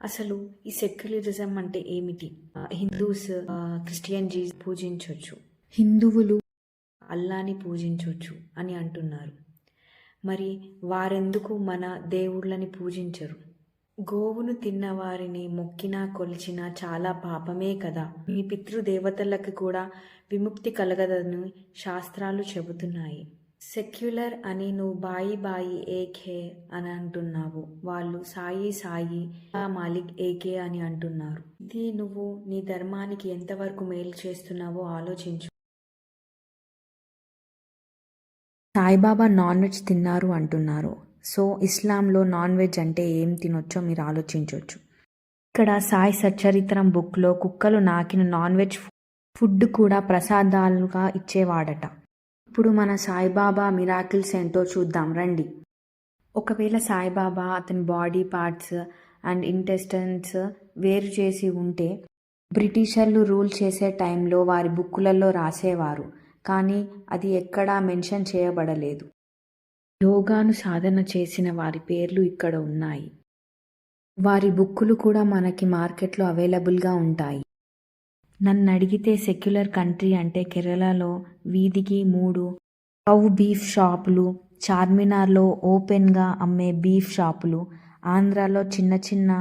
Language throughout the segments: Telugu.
అసలు ఈ సెక్యులరిజం అంటే ఏమిటి? హిందూస్ క్రిస్టియన్ పూజించొచ్చు, హిందువులు అల్లాని పూజించొచ్చు అని అంటున్నారు. మరి వారెందుకు మన దేవుళ్ళని పూజించరు? గోవును తిన్నవారిని మొక్కినా కొలిచినా చాలా పాపమే కదా. మీ పితృదేవతలకు కూడా విముక్తి కలగదని శాస్త్రాలు చెబుతున్నాయి. సెక్యులర్ అని నువ్వు బాయి బాయి ఏకే అని అంటున్నావు, వాళ్ళు సాయి సాయి మాలిక్ ఏకే అని అంటున్నారు. ఇది నువ్వు నీ ధర్మానికి ఎంతవరకు మేలు చేస్తున్నావో ఆలోచించు. సాయిబాబా నాన్ వెజ్ తిన్నారు అంటున్నారు. సో ఇస్లాంలో నాన్ వెజ్ అంటే ఏం తినొచ్చో మీరు ఆలోచించవచ్చు. ఇక్కడ సాయి సచ్చరిత్రం బుక్లో కుక్కలు నాకిన నాన్ వెజ్ ఫుడ్ కూడా ప్రసాదాలుగా ఇచ్చేవాడట. ఇప్పుడు మన సాయిబాబా మిరాకిల్స్ ఏంటో చూద్దాం రండి. ఒకవేళ సాయిబాబా అతని బాడీ పార్ట్స్ అండ్ ఇంటెస్టైన్స్ వేరు చేసి ఉంటే బ్రిటిషర్లు రూల్ చేసే టైంలో వారి బుక్కులలో రాసేవారు, కానీ అది ఎక్కడా మెన్షన్ చేయబడలేదు. యోగాను సాధన చేసిన వారి పేర్లు ఇక్కడ ఉన్నాయి. వారి బుక్కులు కూడా మనకి మార్కెట్లో అవైలబుల్గా ఉంటాయి. నన్ను అడిగితే సెక్యులర్ కంట్రీ అంటే కేరళలో వీధికి 3 కౌ బీఫ్ షాపులు, చార్మినార్లో ఓపెన్గా అమ్మే బీఫ్ షాపులు, ఆంధ్రాలో చిన్న చిన్న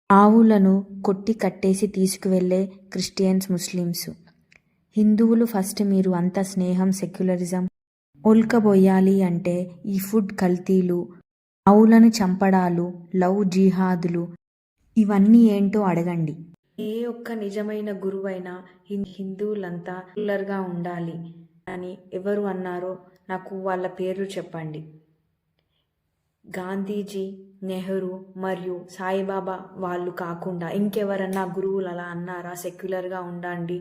ఆవులను కొట్టి కట్టేసి తీసుకువెళ్ళే క్రిస్టియన్స్, ముస్లిమ్స్. హిందువులు ఫస్ట్ మీరు అంత స్నేహం సెక్యులరిజం ఒల్కబోయాలి అంటే ఈ ఫుడ్ కల్తీలు, ఆవులను చంపడాలు, లవ్ జిహాదులు ఇవన్నీ ఏంటో అడగండి. ఏ ఒక్క నిజమైన గురువైనా హిందువులంతా సెక్యులర్గా ఉండాలి అని ఎవరు అన్నారో నాకు వాళ్ళ పేర్లు చెప్పండి. గాంధీజీ, నెహ్రూ మరియు సాయిబాబా వాళ్ళు కాకుండా ఇంకెవరన్నా గురువులు అలా అన్నారా సెక్యులర్గా ఉండండి,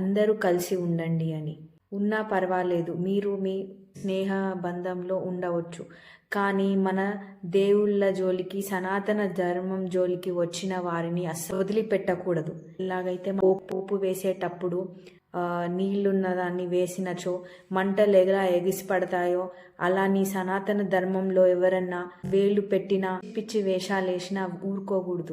అందరూ కలిసి ఉండండి అని? ఉన్నా పర్వాలేదు, మీరు మీ స్నేహ బంధంలో ఉండవచ్చు, కానీ మన దేవుళ్ళ జోలికి, సనాతన ధర్మం జోలికి వచ్చిన వారిని అస్సలు వదిలిపెట్టకూడదు. ఎలాగైతే పోపు వేసేటప్పుడు నీళ్లున్న దాన్ని వేసినచో మంటలు ఎగిసి పడతాయో, అలా నీ సనాతన ధర్మంలో ఎవరన్నా వేలు పెట్టినా పిచ్చి వేషాలు వేసినా ఊరుకోకూడదు.